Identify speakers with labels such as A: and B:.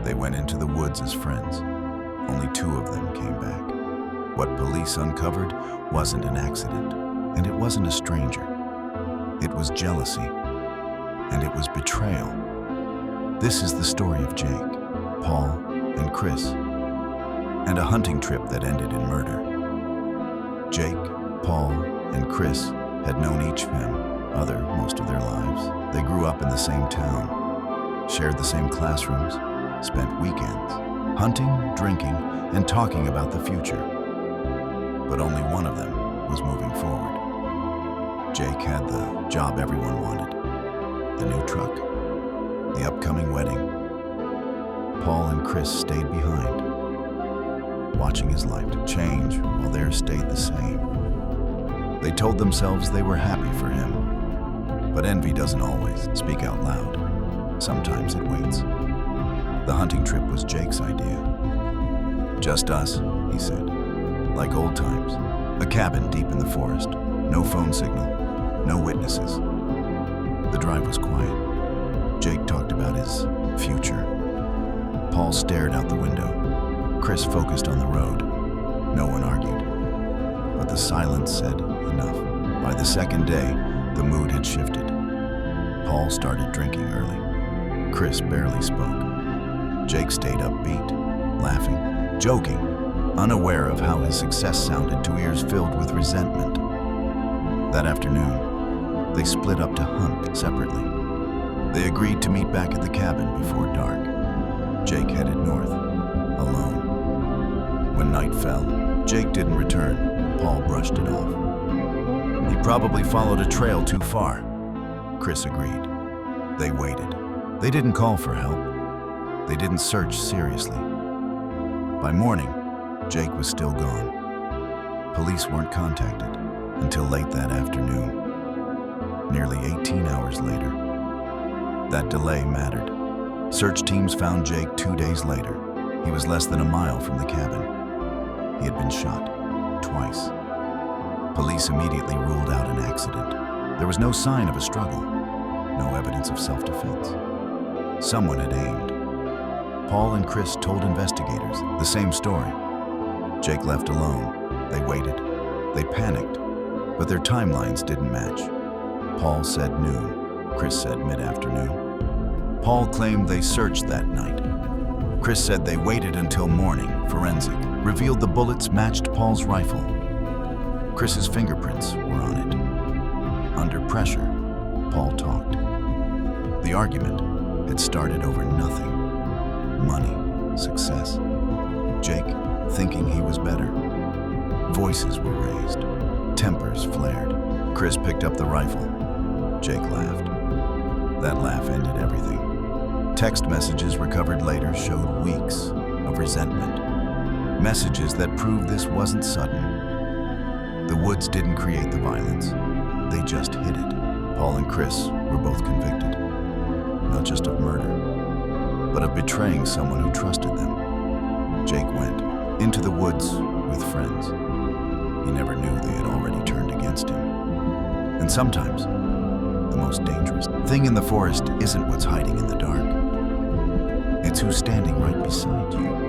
A: They went into the woods as friends. Only 2 of them came back. What police uncovered wasn't an accident, and it wasn't a stranger. It was jealousy, and it was betrayal. This is the story of Jake, Paul, and Chris, and a hunting trip that ended in murder. Jake, Paul, and Chris had known each other most of their lives. They grew up in the same town, shared the same classrooms, spent weekends hunting, drinking, and talking about the future. But only one of them was moving forward. Jake had the job everyone wanted, the new truck, the upcoming wedding. Paul and Chris stayed behind, watching his life change while theirs stayed the same. They told themselves they were happy for him, but envy doesn't always speak out loud. Sometimes it waits. The hunting trip was Jake's idea. Just us, he said, like old times. A cabin deep in the forest, no phone signal, no witnesses. The drive was quiet. Jake talked about his future. Paul stared out the window. Chris focused on the road. No one argued. But the silence said enough. By the second day, the mood had shifted. Paul started drinking early. Chris barely spoke. Jake stayed upbeat, laughing, joking, unaware of how his success sounded to ears filled with resentment. That afternoon, they split up to hunt separately. They agreed to meet back at the cabin before dark. Jake headed north, alone. When night fell, Jake didn't return. Paul brushed it off. He probably followed a trail too far. Chris agreed. They waited. They didn't call for help. They didn't search seriously. By morning, Jake was still gone. Police weren't contacted until late that afternoon, nearly 18 hours later. That delay mattered. Search teams found Jake 2 days later. He was less than a mile from the cabin. He had been shot twice. Police immediately ruled out an accident. There was no sign of a struggle, no evidence of self-defense. Someone had aimed. Paul and Chris told investigators the same story. Jake left alone. They waited. They panicked, but their timelines didn't match. Paul said noon. Chris said mid-afternoon. Paul claimed they searched that night. Chris said they waited until morning. Forensic revealed the bullets matched Paul's rifle. Chris's fingerprints were on it. Under pressure, Paul talked. The argument had started over nothing. Money, success. Jake thinking he was better. Voices were raised. Tempers flared. Chris picked up the rifle. Jake laughed. That laugh ended everything. Text messages recovered later showed weeks of resentment. Messages that proved this wasn't sudden. The woods didn't create the violence. They just hid it. Paul and Chris were both convicted. Not just of murder, but of betraying someone who trusted them. Jake went into the woods with friends. He never knew they had already turned against him. And sometimes, the most dangerous thing in the forest isn't what's hiding in the dark. It's who's standing right beside you.